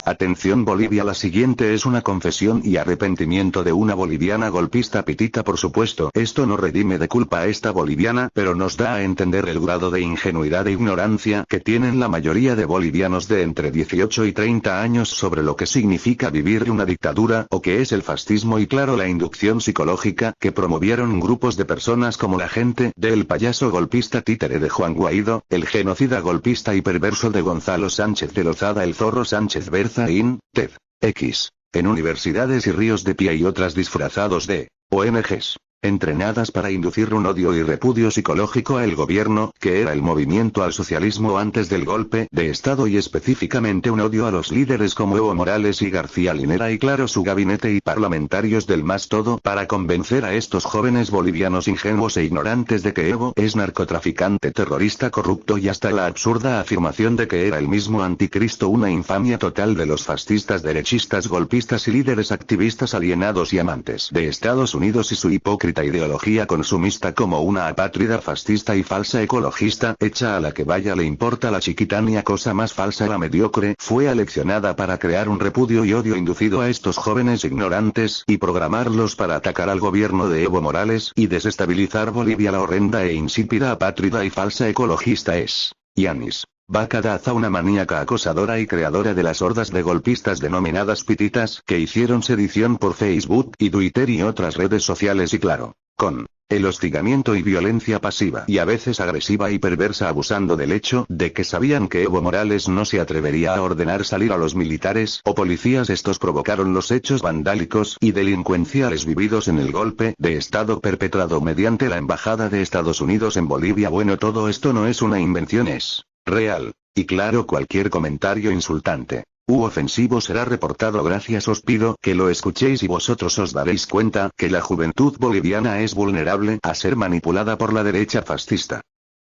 Atención Bolivia, la siguiente es una confesión y arrepentimiento de una boliviana golpista pitita. Por supuesto, esto no redime de culpa a esta boliviana, pero nos da a entender el grado de ingenuidad e ignorancia que tienen la mayoría de bolivianos de entre 18 y 30 años sobre lo que significa vivir una dictadura o qué es el fascismo y claro la inducción psicológica que promovieron grupos de personas como la gente del payaso golpista títere de Juan Guaidó, el genocida golpista y perverso de Gonzalo Sánchez de Lozada, el zorro Sánchez Berza TED, X, en universidades y ríos de pie y otras disfrazados de ONGs, entrenadas para inducir un odio y repudio psicológico al gobierno, que era el movimiento al socialismo antes del golpe de Estado y específicamente un odio a los líderes como Evo Morales y García Linera y claro su gabinete y parlamentarios del MAS, todo para convencer a estos jóvenes bolivianos ingenuos e ignorantes de que Evo es narcotraficante, terrorista, corrupto y hasta la absurda afirmación de que era el mismo anticristo, una infamia total de los fascistas, derechistas, golpistas y líderes activistas alienados y amantes de Estados Unidos y su hipócrita ideología consumista como una apátrida fascista y falsa ecologista, hecha a la que vaya le importa la chiquitania cosa más falsa. La mediocre fue aleccionada para crear un repudio y odio inducido a estos jóvenes ignorantes y programarlos para atacar al gobierno de Evo Morales y desestabilizar Bolivia. La horrenda e insípida apátrida y falsa ecologista es Yanis Vaca Daza, una maníaca acosadora y creadora de las hordas de golpistas denominadas pititas que hicieron sedición por Facebook y Twitter y otras redes sociales y claro, con el hostigamiento y violencia pasiva y a veces agresiva y perversa, abusando del hecho de que sabían que Evo Morales no se atrevería a ordenar salir a los militares o policías. Estos provocaron los hechos vandálicos y delincuenciales vividos en el golpe de Estado perpetrado mediante la Embajada de Estados Unidos en Bolivia. Bueno, todo esto no es una invención, es real, y claro, cualquier comentario insultante u ofensivo será reportado. Gracias, os pido que lo escuchéis y vosotros os daréis cuenta que la juventud boliviana es vulnerable a ser manipulada por la derecha fascista.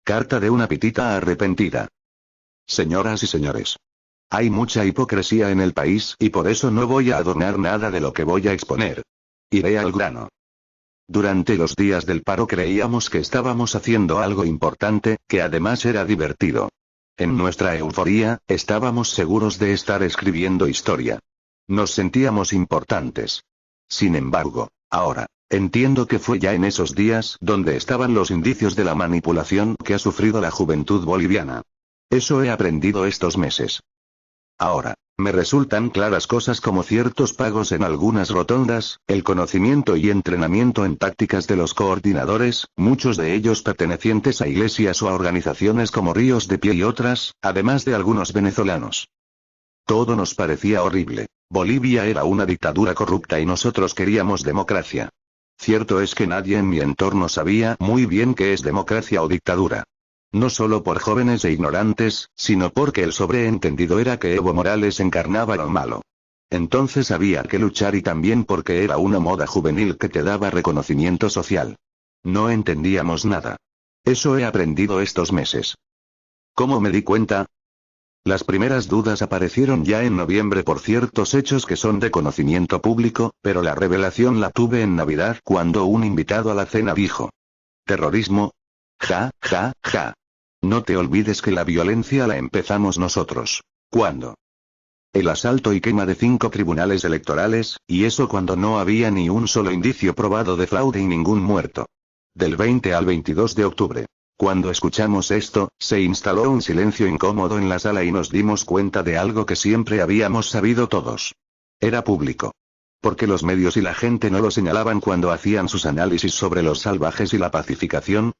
Carta de una pitita arrepentida. Señoras y señores, hay mucha hipocresía en el país y por eso no voy a adornar nada de lo que voy a exponer. Iré al grano. Durante los días del paro creíamos que estábamos haciendo algo importante, que además era divertido. En nuestra euforía, estábamos seguros de estar escribiendo historia. Nos sentíamos importantes. Sin embargo, ahora, entiendo que fue ya en esos días donde estaban los indicios de la manipulación que ha sufrido la juventud boliviana. Eso he aprendido estos meses. Ahora, me resultan claras cosas como ciertos pagos en algunas rotondas, el conocimiento y entrenamiento en tácticas de los coordinadores, muchos de ellos pertenecientes a iglesias o a organizaciones como Ríos de Pie y otras, además de algunos venezolanos. Todo nos parecía horrible. Bolivia era una dictadura corrupta y nosotros queríamos democracia. Cierto es que nadie en mi entorno sabía muy bien qué es democracia o dictadura. No solo por jóvenes e ignorantes, sino porque el sobreentendido era que Evo Morales encarnaba lo malo. Entonces había que luchar y también porque era una moda juvenil que te daba reconocimiento social. No entendíamos nada. Eso he aprendido estos meses. ¿Cómo me di cuenta? Las primeras dudas aparecieron ya en noviembre por ciertos hechos que son de conocimiento público, pero la revelación la tuve en Navidad cuando un invitado a la cena dijo: ¿terrorismo? Ja, ja, ja. No te olvides que la violencia la empezamos nosotros. ¿Cuándo? El asalto y quema de 5 tribunales electorales, y eso cuando no había ni un solo indicio probado de fraude y ningún muerto. Del 20 al 22 de octubre. Cuando escuchamos esto, se instaló un silencio incómodo en la sala y nos dimos cuenta de algo que siempre habíamos sabido todos. Era público. Porque los medios y la gente no lo señalaban cuando hacían sus análisis sobre los salvajes y la pacificación.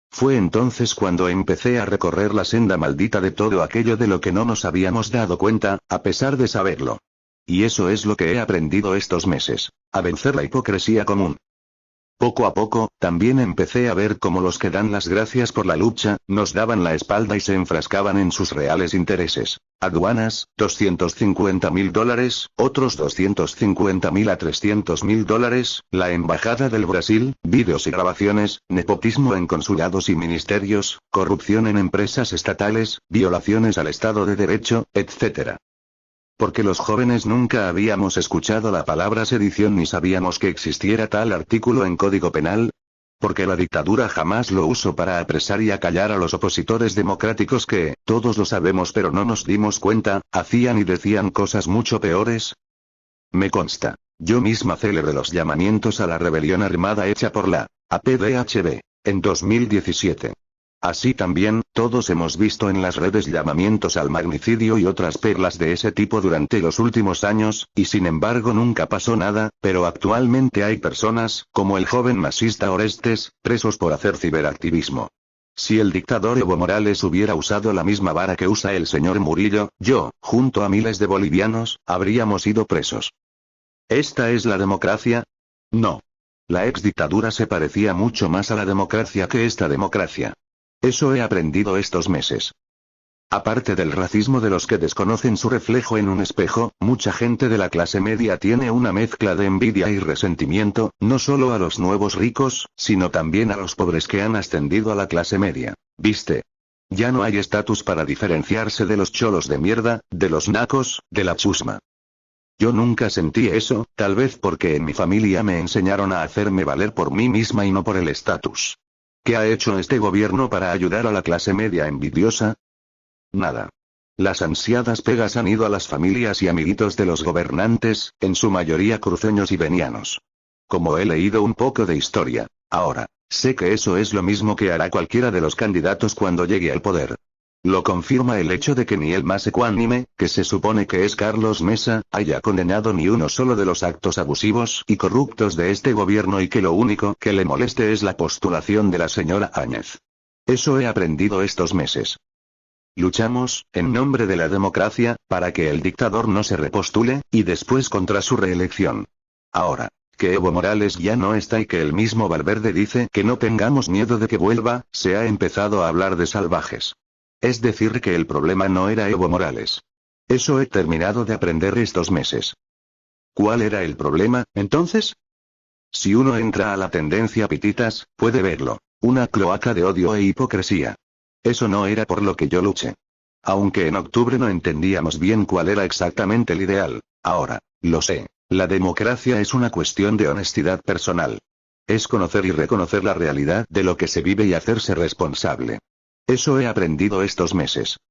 Fue entonces cuando empecé a recorrer la senda maldita de todo aquello de lo que no nos habíamos dado cuenta, a pesar de saberlo. Y eso es lo que he aprendido estos meses, a vencer la hipocresía común. Poco a poco, también empecé a ver cómo los que dan las gracias por la lucha, nos daban la espalda y se enfrascaban en sus reales intereses. Aduanas, $250.000, otros $250.000 a $300.000, la Embajada del Brasil, vídeos y grabaciones, nepotismo en consulados y ministerios, corrupción en empresas estatales, violaciones al Estado de Derecho, etc. Porque los jóvenes nunca habíamos escuchado la palabra sedición ni sabíamos que existiera tal artículo en Código Penal. Porque la dictadura jamás lo usó para apresar y acallar a los opositores democráticos que, todos lo sabemos pero no nos dimos cuenta, hacían y decían cosas mucho peores. Me consta. Yo misma celebré los llamamientos a la rebelión armada hecha por la APDHB en 2017. Así también, todos hemos visto en las redes llamamientos al magnicidio y otras perlas de ese tipo durante los últimos años, y sin embargo nunca pasó nada, pero actualmente hay personas, como el joven masista Orestes, presos por hacer ciberactivismo. Si el dictador Evo Morales hubiera usado la misma vara que usa el señor Murillo, yo, junto a miles de bolivianos, habríamos ido presos. ¿Esta es la democracia? No. La exdictadura se parecía mucho más a la democracia que esta democracia. Eso he aprendido estos meses. Aparte del racismo de los que desconocen su reflejo en un espejo, mucha gente de la clase media tiene una mezcla de envidia y resentimiento, no solo a los nuevos ricos, sino también a los pobres que han ascendido a la clase media. ¿Viste? Ya no hay estatus para diferenciarse de los cholos de mierda, de los nacos, de la chusma. Yo nunca sentí eso, tal vez porque en mi familia me enseñaron a hacerme valer por mí misma y no por el estatus. ¿Qué ha hecho este gobierno para ayudar a la clase media envidiosa? Nada. Las ansiadas pegas han ido a las familias y amiguitos de los gobernantes, en su mayoría cruceños y venianos. Como he leído un poco de historia, ahora, sé que eso es lo mismo que hará cualquiera de los candidatos cuando llegue al poder. Lo confirma el hecho de que ni el más ecuánime, que se supone que es Carlos Mesa, haya condenado ni uno solo de los actos abusivos y corruptos de este gobierno y que lo único que le moleste es la postulación de la señora Áñez. Eso he aprendido estos meses. Luchamos, en nombre de la democracia, para que el dictador no se repostule, y después contra su reelección. Ahora, que Evo Morales ya no está y que el mismo Valverde dice que no tengamos miedo de que vuelva, se ha empezado a hablar de salvajes. Es decir que el problema no era Evo Morales. Eso he terminado de aprender estos meses. ¿Cuál era el problema, entonces? Si uno entra a la tendencia pititas, puede verlo. Una cloaca de odio e hipocresía. Eso no era por lo que yo luché. Aunque en octubre no entendíamos bien cuál era exactamente el ideal, ahora, lo sé. La democracia es una cuestión de honestidad personal. Es conocer y reconocer la realidad de lo que se vive y hacerse responsable. Eso he aprendido estos meses.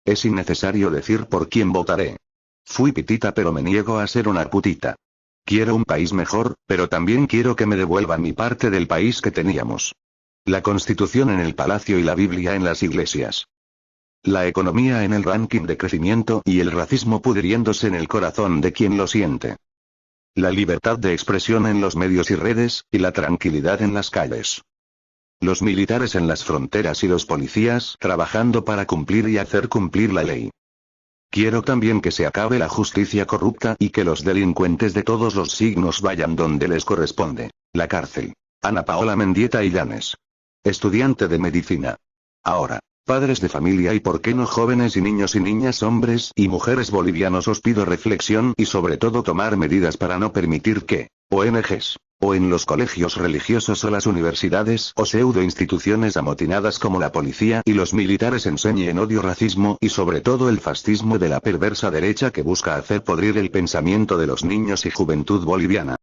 Es innecesario decir por quién votaré. Fui pitita pero me niego a ser una putita. Quiero un país mejor, pero también quiero que me devuelvan mi parte del país que teníamos. La Constitución en el palacio y la Biblia en las iglesias. La economía en el ranking de crecimiento y el racismo pudriéndose en el corazón de quien lo siente. La libertad de expresión en los medios y redes, y la tranquilidad en las calles. Los militares en las fronteras y los policías trabajando para cumplir y hacer cumplir la ley. Quiero también que se acabe la justicia corrupta y que los delincuentes de todos los signos vayan donde les corresponde, la cárcel. Ana Paola Mendieta Illanes. Estudiante de medicina. Ahora, padres de familia y por qué no jóvenes y niños y niñas, hombres y mujeres bolivianos, os pido reflexión y sobre todo tomar medidas para no permitir que ONGs, o en los colegios religiosos o las universidades o pseudo instituciones amotinadas como la policía y los militares enseñen odio, racismo y sobre todo el fascismo de la perversa derecha que busca hacer podrir el pensamiento de los niños y juventud boliviana.